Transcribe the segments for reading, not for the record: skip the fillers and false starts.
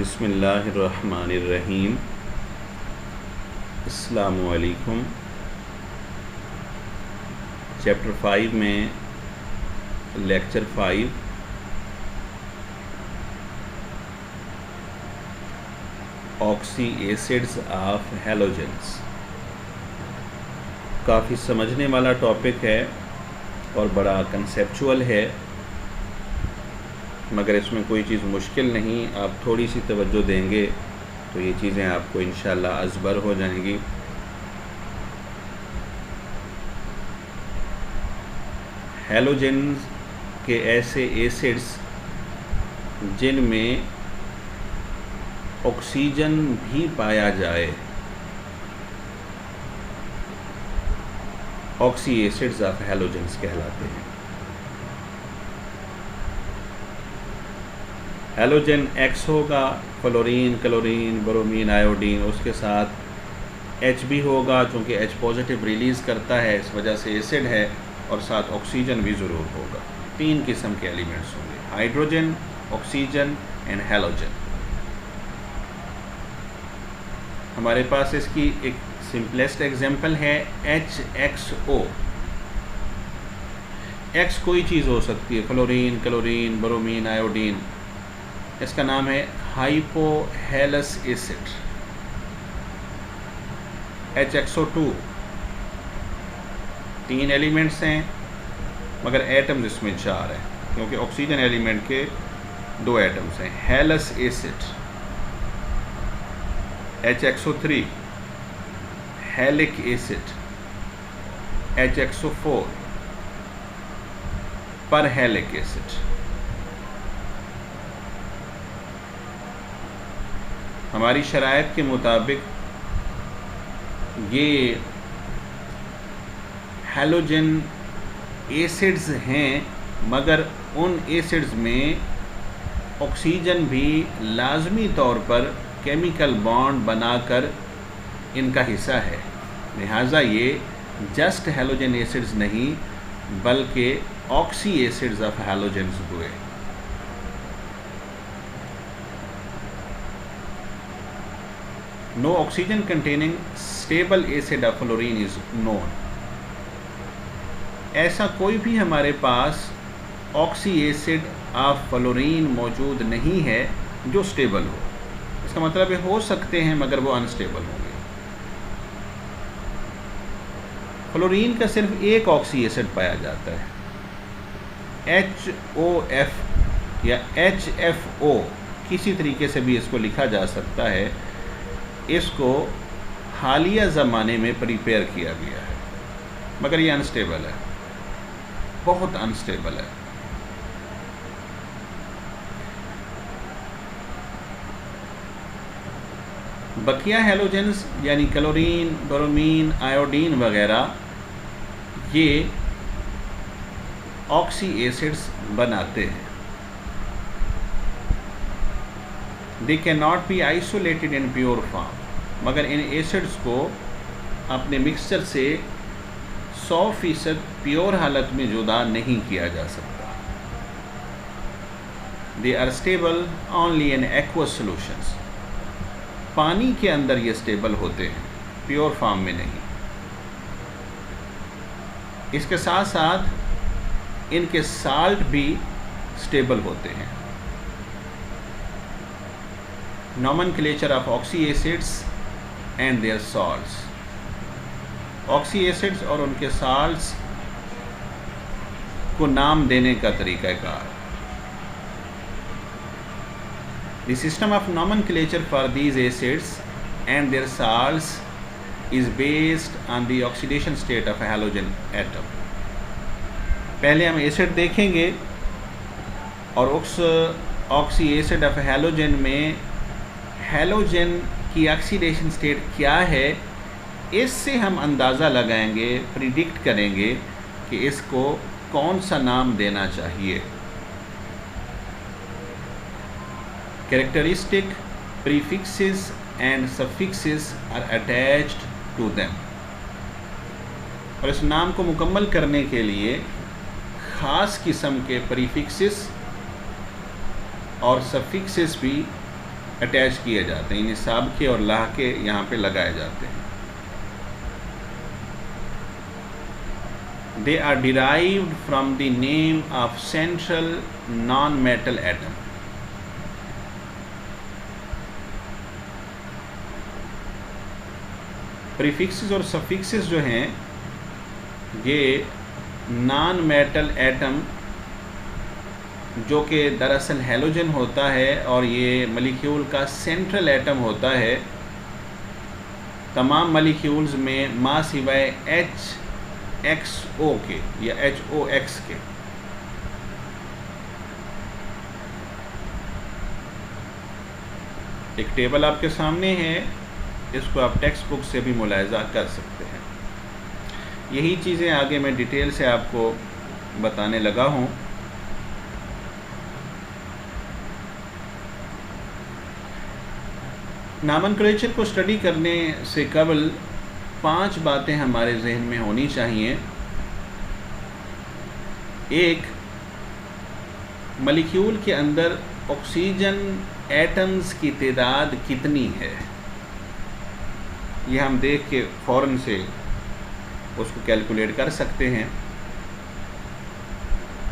बिस्मिल्लाहिर्रहमानिर्रहीम। अस्सलामुअलैकुम। चैप्टर 5 में lecture 5 oxy acids of halogens काफ़ी समझने वाला टॉपिक है और बड़ा कंसेप्चुअल है, मगर इसमें कोई चीज़ मुश्किल नहीं। आप थोड़ी सी तवज्जो देंगे तो ये चीज़ें आपको इंशाअल्लाह अज़बर हो जाएंगी। हैलोजेंस के ऐसे एसिड्स जिनमें ऑक्सीजन भी पाया जाए, ऑक्सी एसिड्स ऑफ हैलोजेंस कहलाते हैं। हैलोजन X होगा, फ्लोरीन, क्लोरीन, ब्रोमीन, आयोडीन, उसके साथ H भी होगा चूँकि H पॉजिटिव रिलीज़ करता है, इस वजह से एसिड है, और साथ ऑक्सीजन भी ज़रूर होगा। 3 किस्म के एलिमेंट्स होंगे, हाइड्रोजन, ऑक्सीजन एंड हैलोजन। हमारे पास इसकी एक सिंपलेस्ट एग्जांपल है HXO। X कोई चीज़ हो सकती है, फ्लोरीन, क्लोरीन, ब्रोमीन, आयोडीन। इसका नाम है हाइपोहेलस एसिड HXO2। 3 एलिमेंट्स हैं मगर एटम्स इसमें 4 हैं, क्योंकि ऑक्सीजन एलिमेंट के 2 एटम्स हैं। हेलस acid HXO3, हेलिक acid HXO4, परहेलिक acid. हमारी शराइत के मुताबिक ये हैलोजन एसिड्स हैं, मगर उन एसिड्स में ऑक्सीजन भी लाजमी तौर पर केमिकल बॉन्ड बनाकर इनका हिस्सा है। लिहाजा ये जस्ट हैलोजन एसिड्स नहीं बल्कि ऑक्सी एसिड्स ऑफ हैलोजेंस हुए। No oxygen containing stable acid of fluorine is known। ऐसा कोई भी हमारे पास ऑक्सी एसिड ऑफ फ्लोरीन मौजूद नहीं है जो स्टेबल हो। इसका मतलब है हो सकते हैं मगर वो अनस्टेबल होंगे। फ्लोरीन का सिर्फ एक ऑक्सी एसिड पाया जाता है, HOF या HFO, किसी तरीके से भी इसको लिखा जा सकता है। इसको हालिया ज़माने में प्रिपेयर किया गया है, मगर ये अनस्टेबल है, बहुत अनस्टेबल है। बकिया हैलोजेंस यानी क्लोरीन, ब्रोमीन, आयोडीन वगैरह ये ऑक्सी एसिड्स बनाते हैं। They can not be isolated in pure form, मगर इन एसिड्स को अपने मिक्सचर से 100% प्योर हालत में जुदा नहीं किया जा सकता। They are stable only in aqueous solutions. पानी के अंदर ये स्टेबल होते हैं, प्योर फॉर्म में नहीं। इसके साथ साथ इनके साल्ट भी स्टेबल होते हैं। Nomenclature of oxy acids and their salts। Oxy acids और उनके साल्ट्स को नाम देने का तरीक़ाकार। The system of nomenclature for these acids and their salts is based on the oxidation state of a halogen atom। पहले हम एसिड देखेंगे और उस ऑक्सी एसिड ऑफ हैलोजन में हैलोजन की ऑक्सीडेशन स्टेट क्या है, इससे हम अंदाज़ा लगाएंगे, प्रिडिक्ट करेंगे कि इसको कौन सा नाम देना चाहिए। Characteristic prefixes and suffixes are attached to them. और इस नाम को मुकम्मल करने के लिए ख़ास किस्म के प्रीफिक्सेस और सफिक्सेस भी अटैच किए जाते हैं, यानी साबके और लाहके यहाँ पे लगाए जाते हैं। They are derived from the name of central non-metal atom. Prefixes और सफिक्सेस जो हैं ये नॉन मेटल एटम जो कि दरअसल हेलोजन होता है और ये मॉलिक्यूल का सेंट्रल एटम होता है, तमाम मॉलिक्यूल्स में मास सिवाय HXO के या HOX के। एक टेबल आपके सामने है, इसको आप टेक्स्ट बुक से भी मुलाहिजा कर सकते हैं। यही चीज़ें आगे मैं डिटेल से आपको बताने लगा हूँ। नॉमेनक्लेचर को स्टडी करने से कबल 5 बातें हमारे जहन में होनी चाहिए। एक, मॉलिक्यूल के अंदर ऑक्सीजन एटम्स की तादाद कितनी है, ये हम देख के फ़ौरन से उसको कैलकुलेट कर सकते हैं।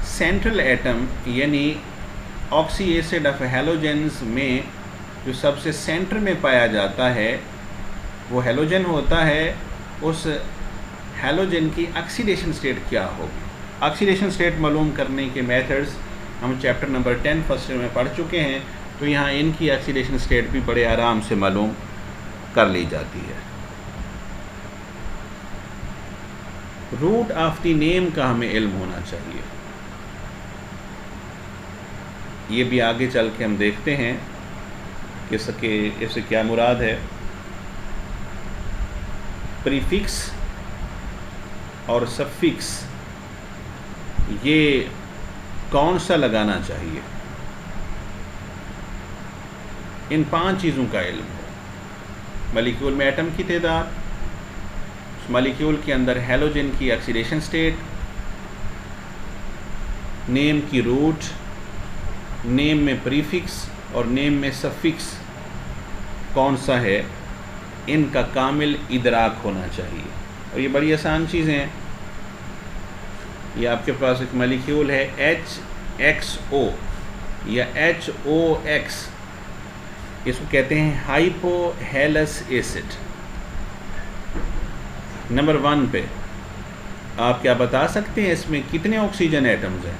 सेंट्रल एटम यानी ऑक्सी एसिड ऑफ हैलोजेंस में जो सबसे सेंटर में पाया जाता है वो हैलोजन होता है। उस हैलोजन की ऑक्सीडेशन स्टेट क्या होगी? ऑक्सीडेशन स्टेट मालूम करने के मेथड्स हम चैप्टर नंबर 10 फर्स्ट ईयर में पढ़ चुके हैं, तो यहाँ इनकी ऑक्सीडेशन स्टेट भी बड़े आराम से मालूम कर ली जाती है। रूट ऑफ द नेम का हमें इल्म होना चाहिए। ये भी आगे चल के हम देखते हैं कि इससे क्या मुराद है। प्रीफिक्स और सफिक्स ये कौन सा लगाना चाहिए, इन 5 चीज़ों का इल्म हो। मॉलिक्यूल में एटम की तादाद, मॉलिक्यूल के अंदर हैलोजन की ऑक्सीडेशन स्टेट, नेम की रूट, नेम में प्रीफिक्स और नेम में सफिक्स कौन सा है, इनका कामिल इदराक होना चाहिए। और ये बड़ी आसान चीज़ें हैं। ये आपके पास एक मॉलिक्यूल है HXO या HOX, इसको कहते हैं हाइपोहेलस एसिड। नंबर 1 पे आप क्या बता सकते हैं इसमें कितने ऑक्सीजन एटम्स हैं?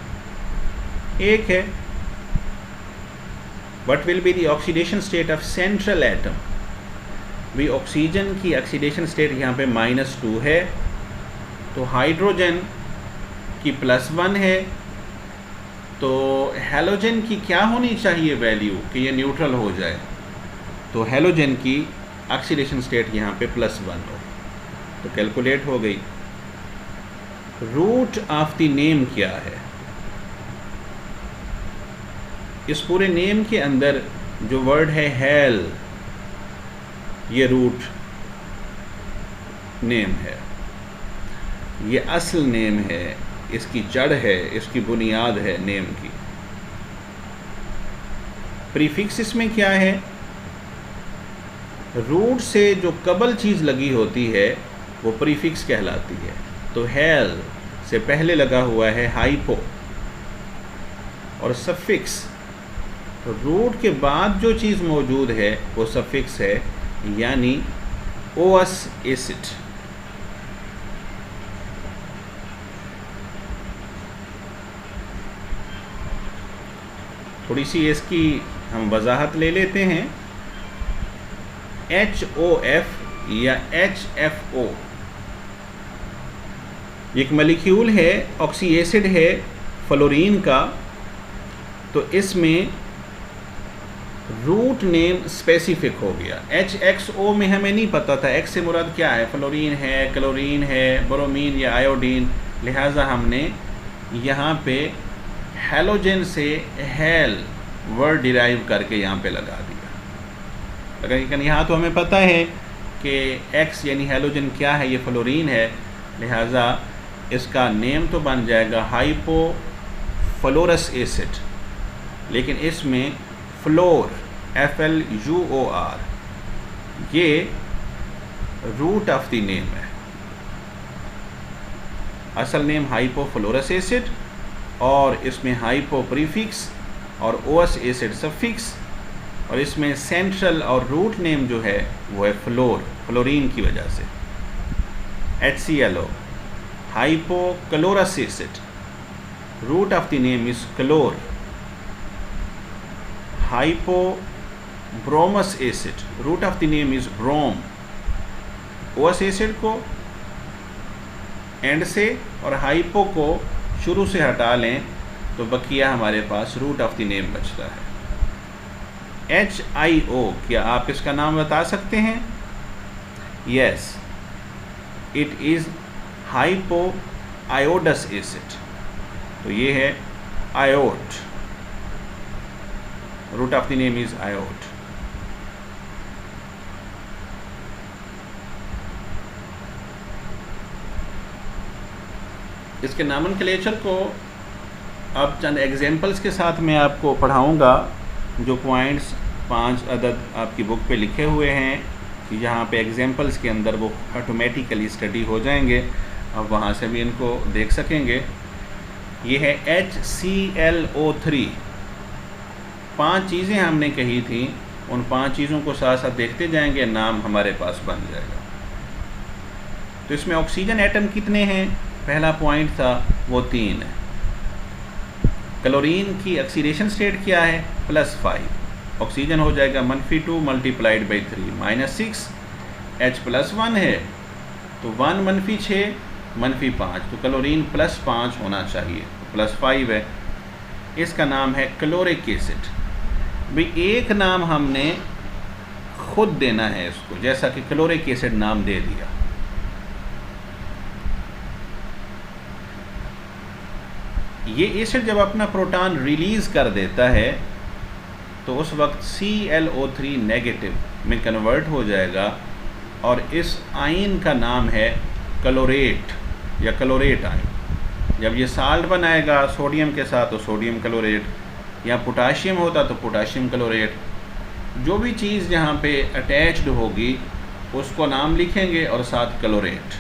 एक है। What will be the oxidation state of central atom? भी ऑक्सीजन की ऑक्सीडेशन स्टेट यहाँ पे -2 है, तो हाइड्रोजन की +1 है, तो हैलोजन की क्या होनी चाहिए वैल्यू कि ये न्यूट्रल हो जाए? तो हैलोजन की ऑक्सीडेशन स्टेट यहाँ पे +1 हो, तो कैलकुलेट हो गई। रूट ऑफ द नेम क्या है? इस पूरे नेम के अंदर जो वर्ड है हेल, ये रूट नेम है, ये असल नेम है, इसकी जड़ है, इसकी बुनियाद है नेम की। प्रीफिक्स इसमें क्या है? रूट से जो कबल चीज़ लगी होती है वो प्रीफिक्स कहलाती है। तो हेल से पहले लगा हुआ है हाइपो। और सफिक्स, तो रूट के बाद जो चीज़ मौजूद है वो सफिक्स है, यानी ओअस एसिड। थोड़ी सी इसकी हम वजाहत ले लेते हैं। HOF या HFO एक मॉलिक्यूल है, ऑक्सी एसिड है फ्लोरीन का, तो इसमें रूट नेम स्पेसिफिक हो गया। HXO में हमें नहीं पता था X से मुराद क्या है, फ्लोरीन है, क्लोरीन है, ब्रोमीन या आयोडीन, लिहाजा हमने यहाँ पे हैलोजन से हेल वर्ड डिराइव करके यहाँ पे लगा दिया। लेकिन यहाँ तो हमें पता है कि X यानी हैलोजन क्या है, ये फ्लोरीन है, लिहाजा इसका नेम तो बन जाएगा हाइपोफ्लोरस एसिड। लेकिन इसमें फ्लोर FLUOR, ये रूट ऑफ द नेम है। असल नेम हाइपोफ्लोरस एसिड, और इसमें हाइपो प्रीफिक्स और ओस एसिड सफिक्स, और इसमें सेंट्रल और रूट नेम जो है वो है फ्लोर, फ्लोरीन की वजह से। HClO, hypochlorous acid, root of the name is chlor. Hypobromous acid, root of the name is brom. Ous acid को एंड से और हाइपो को शुरू से हटा लें तो बकिया हमारे पास रूट ऑफ द नेम बचता है। HIO, क्या आप इसका नाम बता सकते हैं? Yes, it is hypo iodous acid, तो ये है iod, root of the name is iod. इसके नॉमेनक्लेचर को अब चंद एग्जांपल्स के साथ मैं आपको पढ़ाऊंगा, जो पॉइंट्स 5 अदद आपकी बुक पे लिखे हुए हैं, यहाँ पे एग्जांपल्स के अंदर वो ऑटोमेटिकली स्टडी हो जाएंगे, अब वहाँ से भी इनको देख सकेंगे। ये है HClO3। 5 चीज़ें हमने कही थी, उन 5 चीज़ों को साथ साथ देखते जाएंगे, नाम हमारे पास बन जाएगा। तो इसमें ऑक्सीजन एटम कितने हैं? पहला पॉइंट था वो 3 है। क्लोरीन की ऑक्सीडेशन स्टेट क्या है? +5। ऑक्सीजन हो जाएगा -2 × 3 -6। H+1 है तो 1 - 6 -5, तो क्लोरीन +5 होना चाहिए, +5 है। इसका नाम है क्लोरिक एसिड। भाई एक नाम हमने खुद देना है इसको, जैसा कि क्लोरिक एसिड नाम दे दिया। ये एसिड जब अपना प्रोटॉन रिलीज़ कर देता है तो उस वक्त ClO3 नेगेटिव में कन्वर्ट हो जाएगा, और इस आयन का नाम है क्लोरेट या क्लोरेट आयन। जब ये साल्ट बनाएगा सोडियम के साथ तो सोडियम क्लोरेट, या पोटाशियम होता तो पोटाशियम क्लोरेट। जो भी चीज़ यहाँ पे अटैच्ड होगी उसको नाम लिखेंगे और साथ क्लोरेट।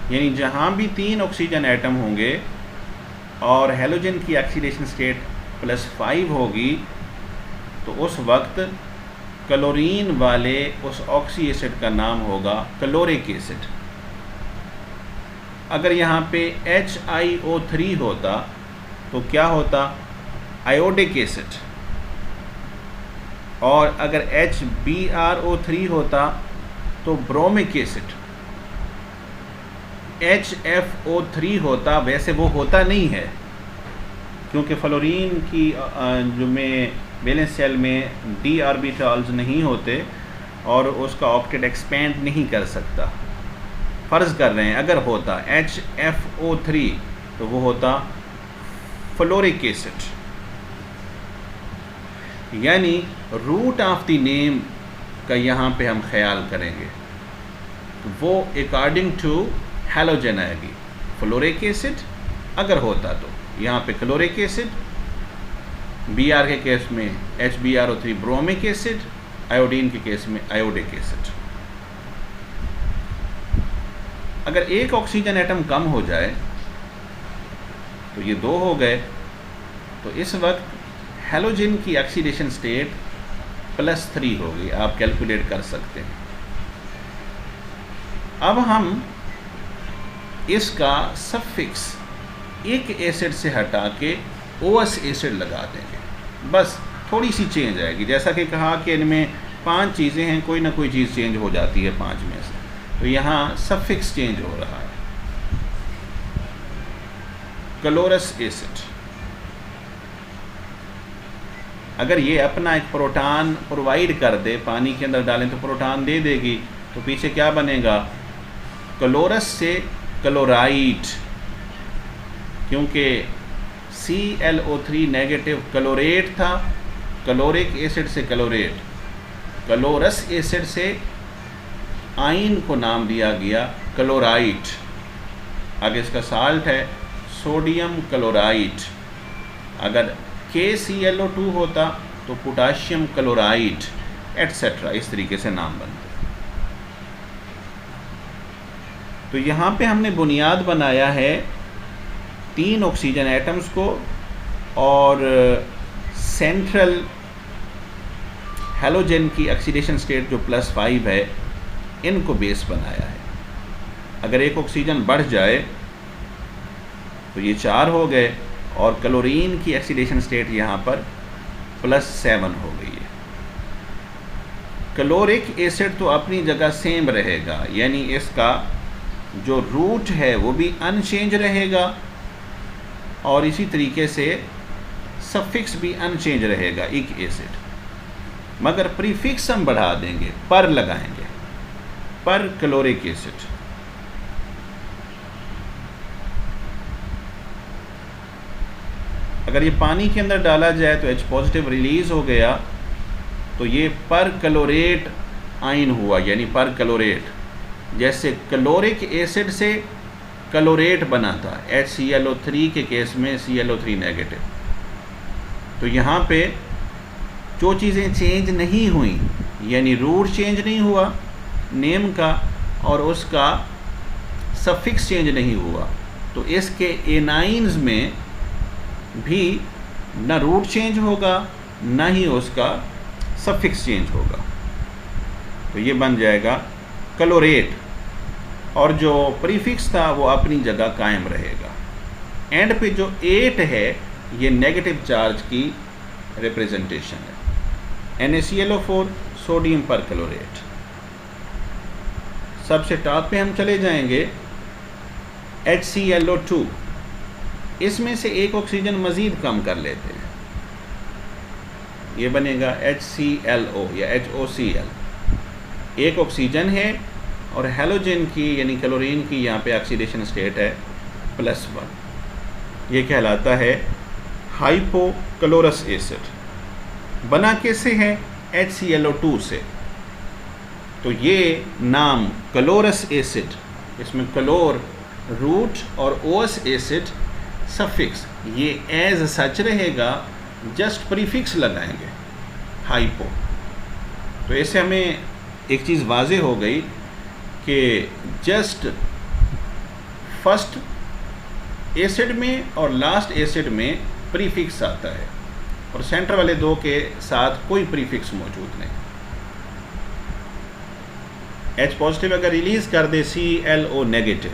यानी जहाँ भी 3 ऑक्सीजन एटम होंगे और हेलोजन की ऑक्सीडेशन स्टेट +5 होगी तो उस वक्त क्लोरीन वाले उस ऑक्सी एसिड का नाम होगा क्लोरिक एसिड। अगर यहाँ पे HIO3 होता तो क्या होता? Iodic acid. और अगर HBRO3 होता तो ब्रोमिक एसिड। HFO3 होता, वैसे वो होता नहीं है क्योंकि फ्लोरीन की जो में वैलेंस शेल में d ऑर्बिटल्स नहीं होते और उसका ऑक्टेट एक्सपेंड नहीं कर सकता। फ़र्ज़ कर रहे हैं अगर होता HFO3 तो वो होता फ्लोरिक एसिड। यानी रूट ऑफ द नेम का यहाँ पे हम ख्याल करेंगे, वो अकॉर्डिंग टू हैलोजन आएगी। फ्लोरिक एसिड अगर होता तो यहाँ पे क्लोरिक एसिड, Br के केस में HBRO3 ब्रोमिक एसिड, आयोडीन के केस में आयोडिक एसिड। अगर एक ऑक्सीजन एटम कम हो जाए तो ये 2 हो गए, तो इस वक्त हैलोजन की ऑक्सीडेशन स्टेट +3 होगी। आप कैलकुलेट कर सकते हैं। अब हम इसका सफिक्स एक एसिड से हटा के OS एसिड लगा देंगे, बस थोड़ी सी चेंज आएगी। जैसा कि कहा कि इनमें 5 चीज़ें हैं, कोई ना कोई चीज़ चेंज हो जाती है 5 में से, तो यहाँ सफिक्स चेंज हो रहा है। क्लोरस एसिड, अगर ये अपना एक प्रोटॉन प्रोवाइड कर दे, पानी के अंदर डालें तो प्रोटॉन दे देगी, तो पीछे क्या बनेगा? क्लोरस से क्लोराइड, क्योंकि ClO3 नेगेटिव क्लोरेट था, क्लोरिक एसिड से क्लोरेट, क्लोरस एसिड से आयन को नाम दिया गया क्लोराइड। आगे इसका साल्ट है सोडियम क्लोराइड, अगर KClO2 होता तो पोटाशियम क्लोराइड, एटसेट्रा, इस तरीके से नाम बनते। तो यहाँ पे हमने बुनियाद बनाया है 3 ऑक्सीजन एटम्स को और सेंट्रल हैलोजन की ऑक्सीडेशन स्टेट जो +5 है, इनको बेस बनाया है। अगर एक ऑक्सीजन बढ़ जाए तो ये 4 हो गए और क्लोरीन की ऑक्सीडेशन स्टेट यहाँ पर +7 हो गई है। क्लोरिक एसिड तो अपनी जगह सेम रहेगा, यानी इसका जो रूट है वो भी अनचेंज रहेगा और इसी तरीके से सफिक्स भी अनचेंज रहेगा, इक एसिड, मगर प्रीफिक्स हम बढ़ा देंगे, पर लगाएंगे, पर क्लोरिक एसिड। अगर ये पानी के अंदर डाला जाए तो H पॉजिटिव रिलीज हो गया, तो ये पर क्लोरेट आयन हुआ, यानी पर क्लोरेट। जैसे क्लोरिक एसिड से क्लोरेट बना था HClO3 के केस में Cl3 नेगेटिव। तो यहाँ पे जो चीज़ें चेंज नहीं हुई, यानी रूट चेंज नहीं हुआ नेम का और उसका सफिक्स चेंज नहीं हुआ, तो इसके एनाइंस में भी न रूट चेंज होगा न ही उसका सफिक्स चेंज होगा। तो ये बन जाएगा क्लोरेट और जो प्रीफिक्स था वो अपनी जगह कायम रहेगा। एंड पे जो 8 है ये नेगेटिव चार्ज की रिप्रेजेंटेशन है, NaClO4 सोडियम पर क्लोरेट। सबसे टॉप पे हम चले जाएंगे HClO2, इसमें से एक ऑक्सीजन मज़ीद कम कर लेते हैं, ये बनेगा HClO या HOCl। एक ऑक्सीजन है और हैलोजन की यानी क्लोरीन की यहाँ पे ऑक्सीडेशन स्टेट है +1। ये कहलाता है हाइपोक्लोरस एसिड। बना कैसे है? HClO2 से। तो ये नाम क्लोरस एसिड, इसमें क्लोर रूट और ओस एसिड सफिक्स, ये एज सच रहेगा, जस्ट प्रीफिक्स लगाएंगे हाइपो। तो ऐसे हमें एक चीज़ वाज़े हो गई कि जस्ट फर्स्ट एसिड में और लास्ट एसिड में प्रीफिक्स आता है और सेंटर वाले दो के साथ कोई प्रीफिक्स मौजूद नहीं। H पॉजिटिव अगर रिलीज़ कर दे ClO नेगेटिव,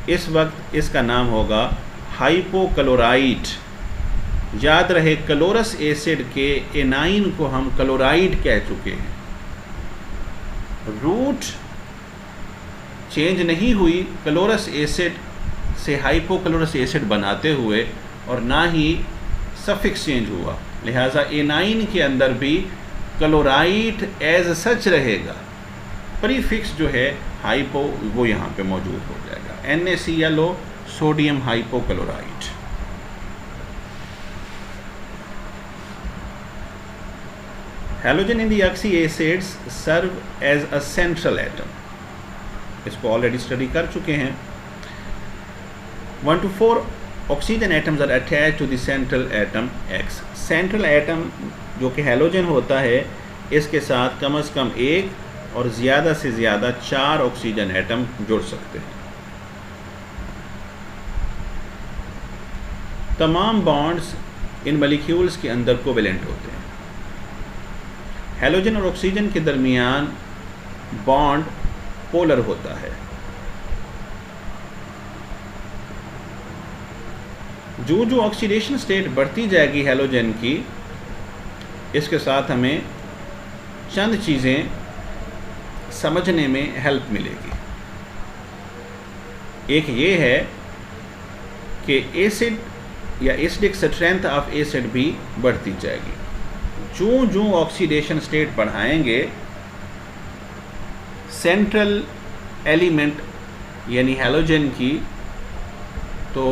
इस वक्त इसका नाम होगा हाइपोक्लोराइड। याद रहे क्लोरस एसिड के एनाइन को हम क्लोराइड कह चुके हैं। रूट चेंज नहीं हुई क्लोरस एसिड से हाइपोक्लोरस एसिड बनाते हुए और ना ही सफिक्स चेंज हुआ, लिहाजा एनाइन के अंदर भी क्लोराइड एज सच रहेगा, प्रीफिक्स जो है हाइपो वो यहाँ पे मौजूद हो जाएगा, NaClO sodium hypochloride. Halogen in the oxy acids serve as a central atom, इसको ऑलरेडी स्टडी कर चुके हैं। 1 to 4 oxygen atoms are attach to the central atom X। Central atom जो कि हैलोजन होता है, इसके साथ कम से कम 1 और ज़्यादा से ज़्यादा 4 ऑक्सीजन एटम जुड़ सकते हैं। तमाम बॉन्ड्स इन मॉलिक्यूल्स के अंदर कोवेलेंट होते हैं। हैलोजन और ऑक्सीजन के दरमियान बॉन्ड पोलर होता है। जो जो ऑक्सीडेशन स्टेट बढ़ती जाएगी हैलोजन की, इसके साथ हमें चंद चीज़ें समझने में हेल्प मिलेगी। एक ये है कि एसिड या एसिडिक स्ट्रेंथ ऑफ एसिड भी बढ़ती जाएगी। जो जो ऑक्सीडेशन स्टेट बढ़ाएंगे, सेंट्रल एलिमेंट यानी हैलोजन की, तो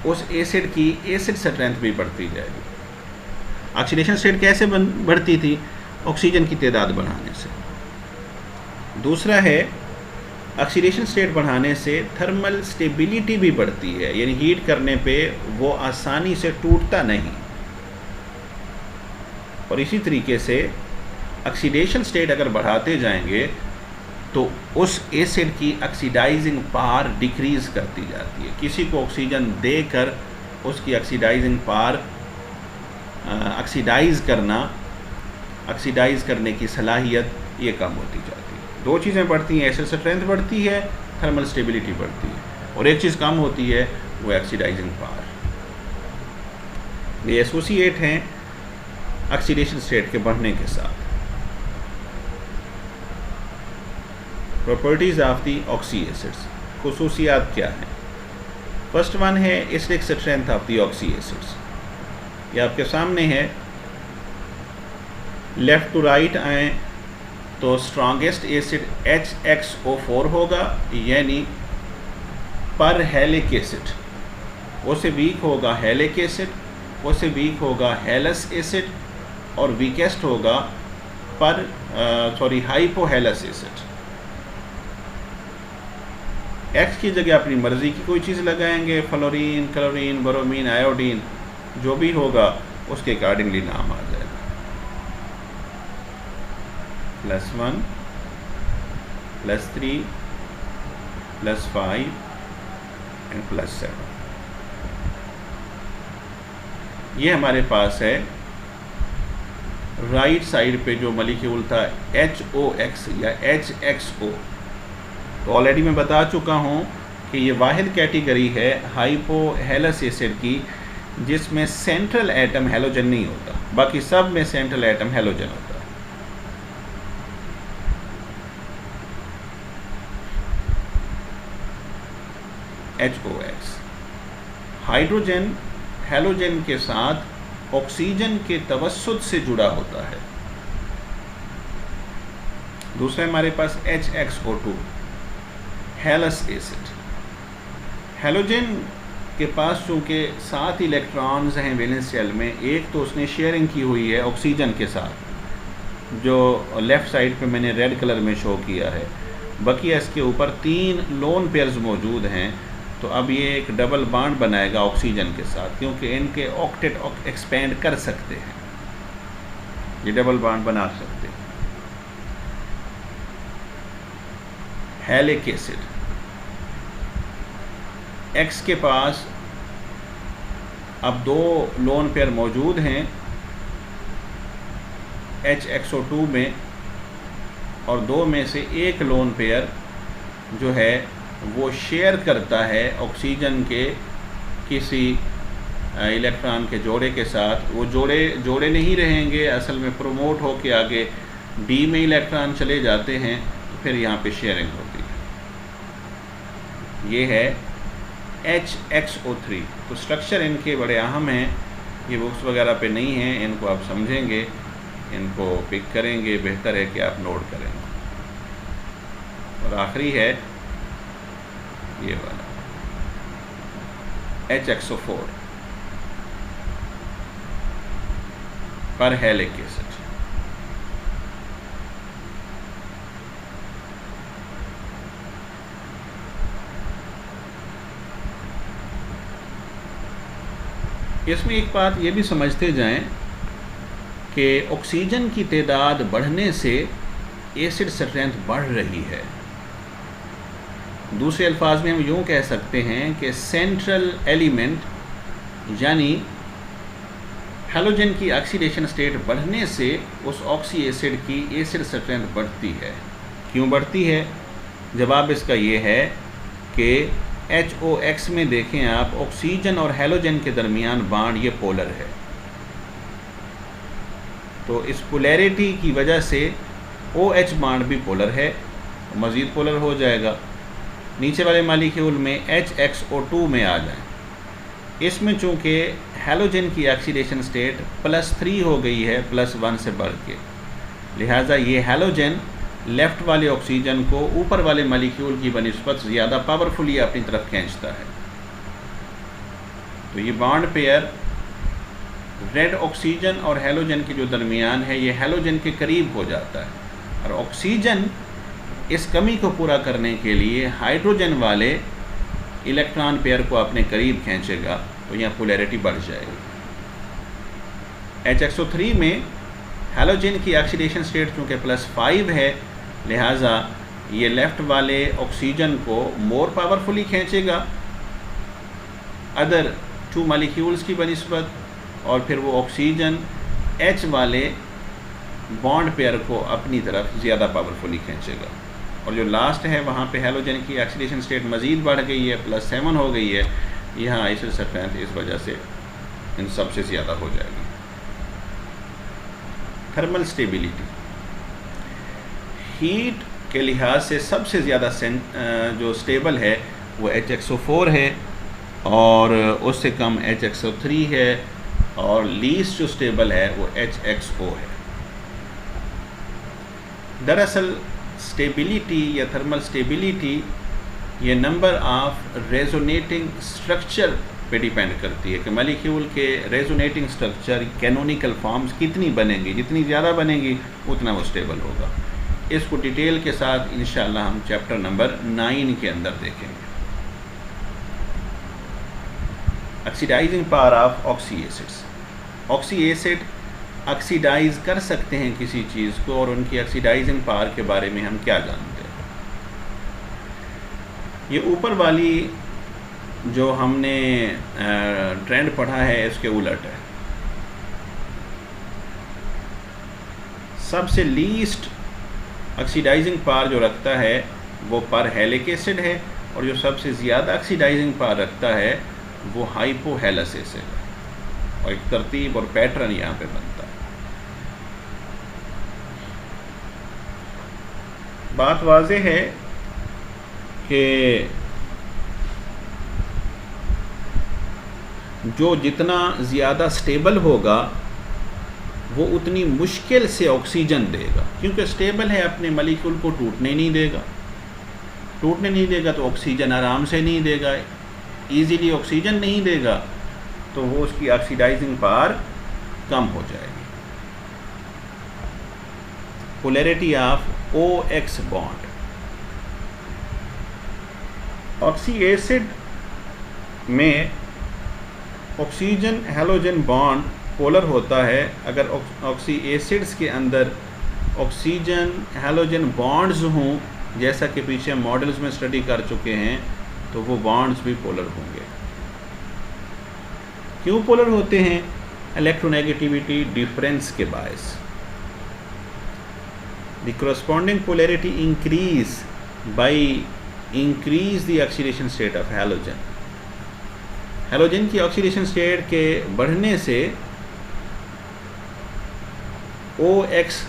उस एसिड की एसिड स्ट्रेंथ भी बढ़ती जाएगी। ऑक्सीडेशन स्टेट कैसे बढ़ती थी? ऑक्सीजन की तादाद बढ़ाने से। दूसरा है ऑक्सीडेशन स्टेट बढ़ाने से थर्मल स्टेबिलिटी भी बढ़ती है, यानी हीट करने पे वो आसानी से टूटता नहीं। और इसी तरीके से ऑक्सीडेशन स्टेट अगर बढ़ाते जाएंगे तो उस एसिड की ऑक्सीडाइजिंग पावर डिक्रीज़ करती जाती है। किसी को ऑक्सीजन देकर उसकी ऑक्सीडाइजिंग पावर ऑक्सीडाइज करने की सलाहियत ये कम होती जाती है। दो चीज़ें बढ़ती हैं, एसिड स्ट्रेंथ बढ़ती है, थर्मल स्टेबिलिटी बढ़ती है, और एक चीज़ कम होती है वो ऑक्सीडाइजिंग पावर। ये एसोसिएट हैं ऑक्सीडेशन स्टेट के बढ़ने के साथ। Properties of the oxy acids, खुसूसियात क्या हैं? फर्स्ट वन है acidic strength of the oxy acids. ये आपके सामने है, लेफ़्ट टू राइट आए तो स्ट्रॉन्गेस्ट एसिड HXO4 होगा, यानी पर हैलिक एसिड। उससे वीक होगा हैलिक एसिड, उससे वीक होगा हेलस एसिड, और वीकेस्ट होगा हाइपोहेलस एसिड। X की जगह अपनी मर्ज़ी की कोई चीज़ लगाएंगे, फ्लोरीन, क्लोरीन, ब्रोमीन, आयोडीन, जो भी होगा उसके अकॉर्डिंगली नाम आ जाएगा। +1, +3, +5 एंड +7। ये हमारे पास है राइट साइड पे जो मॉलिक्यूल था HOX या HXO। तो ऑलरेडी मैं बता चुका हूँ कि ये वाहिद कैटेगरी है हाइपोहेलस एसिड की जिसमें सेंट्रल एटम हैलोजन नहीं होता, बाकी सब में सेंट्रल एटम हैलोजन होता है। HOX हाइड्रोजन हैलोजन के साथ ऑक्सीजन के तवस्सुत से जुड़ा होता है। दूसरा हमारे पास HXO2 हेलस एसिड। हैलोजन के पास चूँकि 7 इलेक्ट्रॉन्स हैं वैलेंस शेल में, एक तो उसने शेयरिंग की हुई है ऑक्सीजन के साथ, जो लेफ़्ट साइड पे मैंने रेड कलर में शो किया है। बाकी इसके ऊपर 3 लोन पेयर्स मौजूद हैं। तो अब ये एक डबल बॉन्ड बनाएगा ऑक्सीजन के साथ, क्योंकि इनके ऑक्टेट एक्सपेंड कर सकते हैं, ये डबल बॉन्ड बना सकते हैं। हैलिक एसिड, X के पास अब 2 लोन पेयर मौजूद हैं HXO2 में, और 2 में से एक लोन पेयर जो है वो शेयर करता है ऑक्सीजन के किसी इलेक्ट्रॉन के जोड़े के साथ। वो जोड़े नहीं रहेंगे, असल में प्रमोट होके आगे D में इलेक्ट्रॉन चले जाते हैं, तो फिर यहाँ पे शेयरिंग होती है। ये है HXO3। तो स्ट्रक्चर इनके बड़े अहम हैं, ये बुक्स वगैरह पे नहीं हैं, इनको आप समझेंगे, इनको पिक करेंगे, बेहतर है कि आप नोट करेंगे। और आखिरी है ये वाला HXO4 पर हैलिक एसिड। इसमें एक बात ये भी समझते जाएं कि ऑक्सीजन की तादाद बढ़ने से एसिड स्ट्रेंथ बढ़ रही है। दूसरे अल्फाज में हम यूँ कह सकते हैं कि सेंट्रल एलिमेंट यानी हैलोजन की ऑक्सीडेशन स्टेट बढ़ने से उस ऑक्सी एसिड की एसिड स्ट्रेंथ बढ़ती है। क्यों बढ़ती है? जवाब इसका ये है कि HOX में देखें आप, ऑक्सीजन और हैलोजन के दरमियान बॉन्ड ये पोलर है। तो इस पोलैरिटी की वजह से OH बॉन्ड भी पोलर है, मज़ीद पोलर हो जाएगा। नीचे वाले मॉलिक्यूल में HXO2 में आ जाए, इसमें चूँकि हैलोजन की ऑक्सीडेशन स्टेट +3 हो गई है +1 से बढ़ के, लिहाजा ये हैलोजन लेफ़्ट वाले ऑक्सीजन को ऊपर वाले मॉलिक्यूल की बनिस्बत ज़्यादा पावरफुली अपनी तरफ खींचता है। तो ये बॉन्ड पेयर रेड ऑक्सीजन और हैलोजन के जो दरमियान है, ये हैलोजन के करीब हो जाता है, और ऑक्सीजन इस कमी को पूरा करने के लिए हाइड्रोजन वाले इलेक्ट्रॉन पेयर को अपने करीब खींचेगा तो यहाँ पोलैरिटी बढ़ जाएगी। HXO3 में हैलोजन की ऑक्सीडेशन स्टेट चूँकि +5 है, लिहाजा ये लेफ़्ट वाले ऑक्सीजन को मोर पावरफुली खींचेगा अदर 2 मॉलिक्यूल्स की बनिस्बत, और फिर वो ऑक्सीजन H वाले बॉन्ड पेयर को अपनी तरफ ज़्यादा पावरफुली खींचेगा। और जो लास्ट है वहाँ पे हैलोजन की ऑक्सीडेशन स्टेट मज़ीद बढ़ गई है, +7 हो गई है, यहाँ आइसोटोप स्ट्रेंथ इस वजह से इन सब से ज़्यादा हो जाएगी। थर्मल स्टेबिलिटी, हीट के लिहाज से सबसे ज़्यादा जो स्टेबल है वो HXO4 है, और उससे कम HXO3 है, और लीस्ट जो स्टेबल है वो HXO है। दरअसल स्टेबिलिटी या थर्मल स्टेबिलिटी ये नंबर ऑफ रेजोनेटिंग स्ट्रक्चर पे डिपेंड करती है कि मॉलिक्यूल के रेजोनेटिंग स्ट्रक्चर कैनोनिकल फॉर्म्स कितनी बनेंगी, जितनी ज़्यादा बनेंगी उतना वो स्टेबल होगा। इसको डिटेल के साथ इंशाल्लाह हम चैप्टर नंबर 9 के अंदर देखेंगे। Oxidising power of oxy acids, oxy acid oxidise कर सकते हैं किसी चीज़ को, और उनकी ऑक्सीडाइजिंग पावर के बारे में हम क्या जानते हैं। ये ऊपर वाली जो हमने ट्रेंड पढ़ा है इसके उलट है। सबसे लीस्ट ऑक्सीडाइजिंग पावर जो रखता है वो परहैलिक एसिड है, और जो सबसे ज़्यादा ऑक्सीडाइजिंग पावर रखता है वो हाइपोहेलस एसिड है। और एक तरतीब और पैटर्न यहाँ पे बनता है। बात वाज़ेह है कि जो जितना ज़्यादा स्टेबल होगा वो उतनी मुश्किल से ऑक्सीजन देगा, क्योंकि स्टेबल है, अपने मॉलिक्यूल को टूटने नहीं देगा। टूटने नहीं देगा तो ऑक्सीजन आराम से नहीं देगा, इजीली ऑक्सीजन नहीं देगा, तो वो उसकी ऑक्सीडाइजिंग पावर कम हो जाएगी। Polarity of OX bond, oxy acid में ऑक्सीजन हैलोजन बॉन्ड पोलर होता है। अगर ऑक्सी एसिड्स के अंदर ऑक्सीजन हैलोजन बॉन्ड्स हों, जैसा कि पीछे मॉडल्स में स्टडी कर चुके हैं, तो वो बॉन्ड्स भी पोलर होंगे। क्यों पोलर होते हैं? इलेक्ट्रोनेगेटिविटी डिफरेंस के bias. The corresponding polarity increase by increase the oxidation state of halogen। Halogen की ऑक्सीडेशन स्टेट के बढ़ने से OX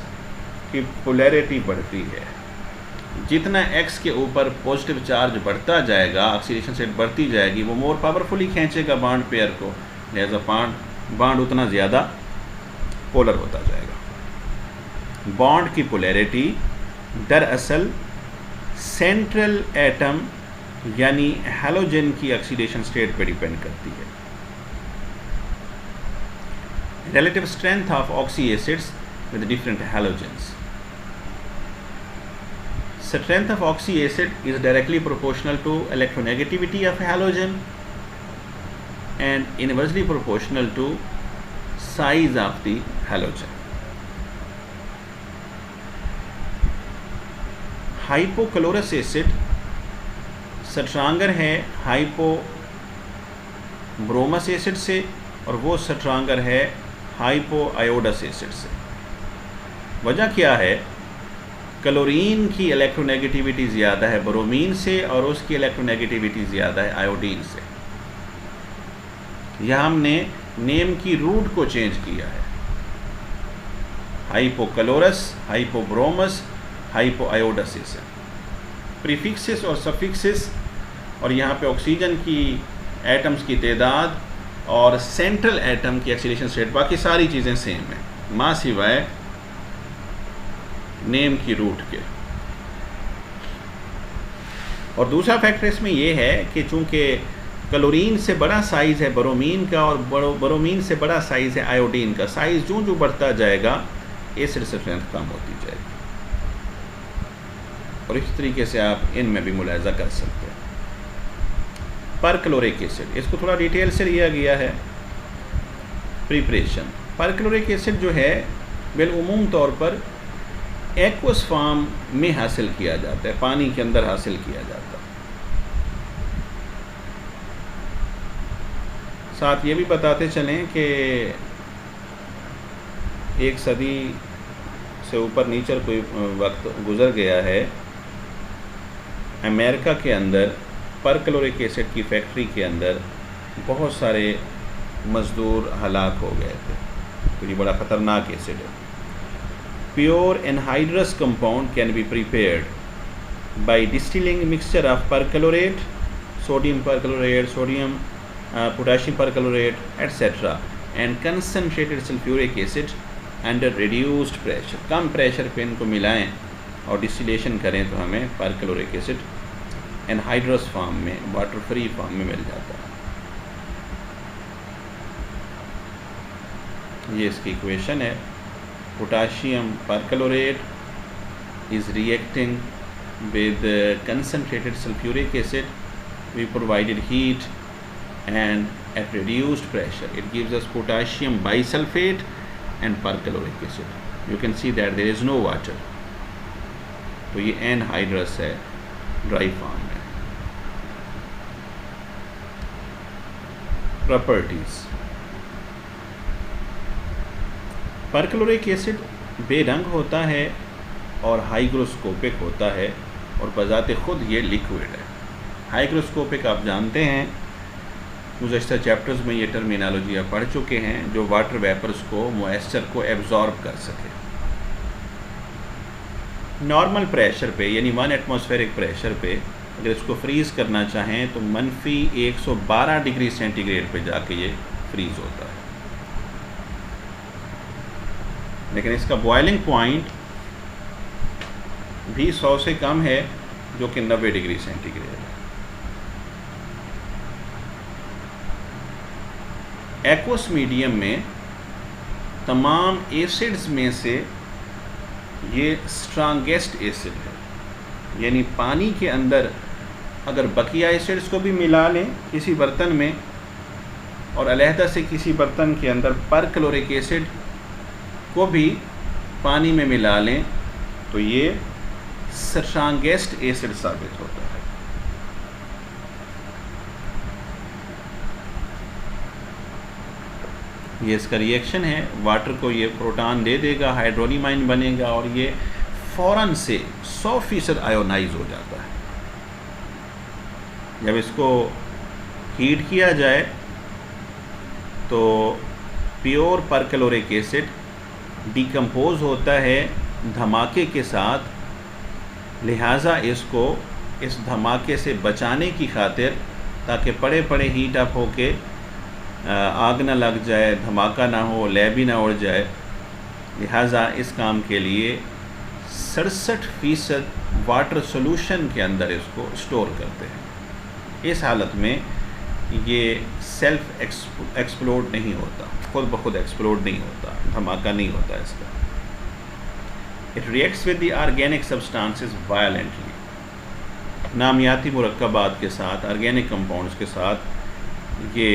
की पोलैरिटी बढ़ती है। जितना X के ऊपर पॉजिटिव चार्ज बढ़ता जाएगा, ऑक्सीडेशन स्टेट बढ़ती जाएगी, वो मोर पावरफुली खींचेगा बॉन्ड पेयर को, लिहाजा बॉन्ड उतना ज़्यादा पोलर होता जाएगा। बॉन्ड की पोलैरिटी दरअसल सेंट्रल एटम यानी हैलोजन की ऑक्सीडेशन स्टेट पर डिपेंड करती है। Relative strength of oxy acids with different halogens. Strength of oxy acid is directly proportional to electronegativity of halogen and inversely proportional to size of the halogen. Hypochlorous acid stronger है हाइपोब्रोमस acid से, और वो stronger है हाइपोआयोडस acid से। वजह क्या है? Chlorine की इलेक्ट्रोनेगेटिविटी ज़्यादा है ब्रोमीन से, और उसकी इलेक्ट्रोनेगेटिविटी ज़्यादा है आयोडीन से। यह हमने नेम की रूट को चेंज किया है, हाइपोक्लोरस, हाइपोब्रोमस, हाइपोआयोडस एसिड। प्रीफिक्सेस और सफिक्सेस, और यहाँ पे ऑक्सीजन की एटम्स की तादाद और सेंट्रल एटम की ऑक्सीडेशन स्टेट, बाकी सारी चीज़ें सेम हैं, मां सिवाय नेम की रूट के। और दूसरा फैक्टर इसमें यह है कि चूंकि क्लोरीन से बड़ा साइज़ है ब्रोमीन का, और ब्रोमीन से बड़ा साइज़ है आयोडीन का, साइज़ जो जो बढ़ता जाएगा एसिड स्ट्रेंथ कम होती जाएगी। और इस तरीके से आप इनमें भी मुलाहजा कर सकते हैं। परक्लोरिक एसिड, इसको थोड़ा डिटेल से लिया गया है। प्रिपरेशन, परक्लोरिक एसिड जो है बिलउमूम तौर पर एक्वस फॉर्म में हासिल किया जाता है, पानी के अंदर हासिल किया जाता है। साथ ये भी बताते चलें कि 1 सदी से ऊपर नीचे कोई वक्त गुज़र गया है, अमेरिका के अंदर परक्लोरिक एसिड की फैक्ट्री के अंदर बहुत सारे मज़दूर हलाक हो गए थे। तो ये बड़ा ख़तरनाक एसिड है। Pure anhydrous compound can be prepared by distilling mixture of perchlorate, sodium perchlorate, sodium potassium perchlorate etcetera and concentrated sulphuric acid under reduced pressure. कम प्रेशर पे इनको मिलाएं और डिस्टिलेशन करें तो हमें परक्लोरिक एसिड एनहाइड्रस फॉर्म में, वाटर फ्री फॉर्म में मिल जाता है। ये इसकी इक्वेशन है। Potassium perchlorate is reacting with concentrated sulphuric acid, we provided heat and at reduced pressure it gives us potassium bisulfate and perchloric acid. You can see that there is no water, तो ये anhydrous है, dry form में। Properties, perchloric acid बेरंग होता है और hygroscopic होता है और बजाते खुद ये लिक्विड है। हाइग्रोस्कोपिक आप जानते हैं, गुज़श्ता चैप्टर्स में ये टर्मिनोलॉजी आप पढ़ चुके हैं, जो वाटर वेपर्स को, मॉइस्चर को एब्जॉर्ब कर सके। नॉर्मल प्रेशर पे यानी 1 एटमॉस्फेरिक प्रेशर पे अगर इसको फ्रीज़ करना चाहें तो -112 डिग्री सेंटीग्रेड पे जाके ये फ्रीज़ होता है, लेकिन इसका बॉइलिंग पॉइंट भी 100 से कम है, जो कि 90 डिग्री सेंटीग्रेड है। एक्वस मीडियम में तमाम एसिड्स में से ये स्ट्रांगेस्ट एसिड है, यानी पानी के अंदर अगर बकिया एसिड्स को भी मिला लें किसी बर्तन में और अलहदा से किसी बर्तन के अंदर परक्लोरिक एसिड को भी पानी में मिला लें तो ये स्ट्रांगेस्ट एसिड साबित होता है। ये इसका रिएक्शन है, वाटर को ये प्रोटॉन दे देगा, हाइड्रोनियम आयन बनेगा और ये फ़ौरन से 100% आयोनाइज हो जाता है। जब इसको हीट किया जाए तो प्योर परक्लोरिक एसिड डिकम्पोज होता है धमाके के साथ, लिहाजा इसको इस धमाके से बचाने की खातिर, ताकि पड़े पड़े हीट अप होके आग ना लग जाए, धमाका ना हो, लैब ही ना उड़ जाए, लिहाजा इस काम के लिए 67% वाटर सॉल्यूशन के अंदर इसको स्टोर करते हैं। इस हालत में ये सेल्फ एक्सप्लोड नहीं होता, खुद ब खुद एक्सप्लोड नहीं होता, धमाका नहीं होता इसका। It reacts with the organic substances violently, नामियाती मुरक्कबात के साथ, ऑर्गेनिक कंपाउंड्स के साथ ये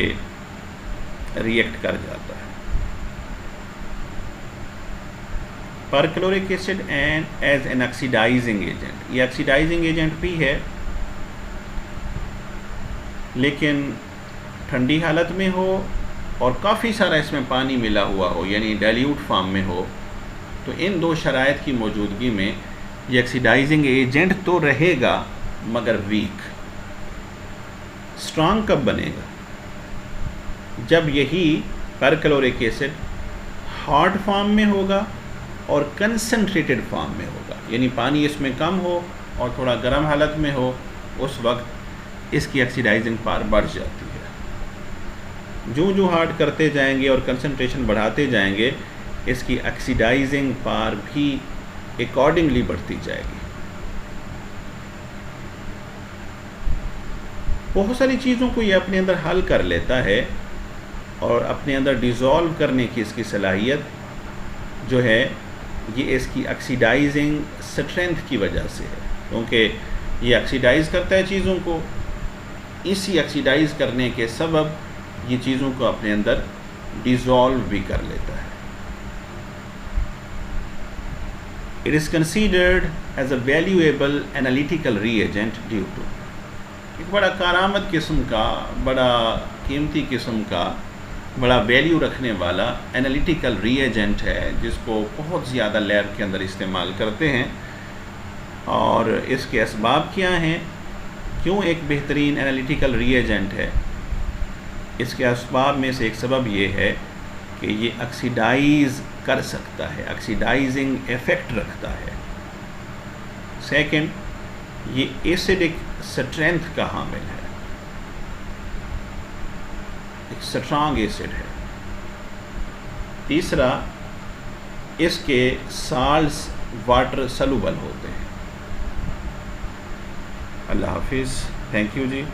रिएक्ट कर जाता है। Perchloric acid and as an oxidising agent, ये ऑक्सीडाइजिंग एजेंट भी है, लेकिन ठंडी हालत में हो और काफ़ी सारा इसमें पानी मिला हुआ हो, यानी डाइल्यूट फॉर्म में हो, तो इन दो शराइत की मौजूदगी में ये ऑक्सीडाइजिंग एजेंट तो रहेगा मगर वीक। स्ट्रॉन्ग कब बनेगा? जब यही परक्लोरिक एसिड हॉट फॉर्म में होगा और कंसनट्रेटेड फॉर्म में होगा, यानी पानी इसमें कम हो और थोड़ा गर्म हालत में हो, उस वक्त इसकी ऑक्सीडाइजिंग पावर बढ़ जाती है। जो जो हार्ड करते जाएंगे और कंसनट्रेशन बढ़ाते जाएंगे, इसकी ऑक्सीडाइजिंग पावर भी अकॉर्डिंगली बढ़ती जाएगी। बहुत सारी चीज़ों को ये अपने अंदर हल कर लेता है और अपने अंदर डिज़ोल्व करने की इसकी सलाहियत जो है, ये इसकी ऑक्सीडाइजिंग स्ट्रेंथ की वजह से है। क्योंकि ये ऑक्सीडाइज़ करता है चीज़ों को, इसी ऑक्सीडाइज़ करने के सबब ये चीज़ों को अपने अंदर डिज़ोल्व भी कर लेता है। It is considered as a valuable analytical reagent due to, एक बड़ा कारामद किस्म का, बड़ा कीमती किस्म का, बड़ा वैल्यू रखने वाला एनालिटिकल रीएजेंट है जिसको बहुत ज़्यादा लैब के अंदर इस्तेमाल करते हैं। और इसके असबाब क्या हैं, क्यों एक बेहतरीन एनालिटिकल रीएजेंट है? इसके असबाब में से एक सबब ये है कि ये ऑक्सीडाइज़ कर सकता है, ऑक्सीडाइजिंग इफ़ेक्ट रखता है। सेकंड, ये एसिडिक स्ट्रेंथ का हामिल है, एक स्ट्रॉन्ग एसिड है। तीसरा, इसके साल्ट्स वाटर सलूबल होते हैं। अल्लाह हाफिज़, थैंक यू जी।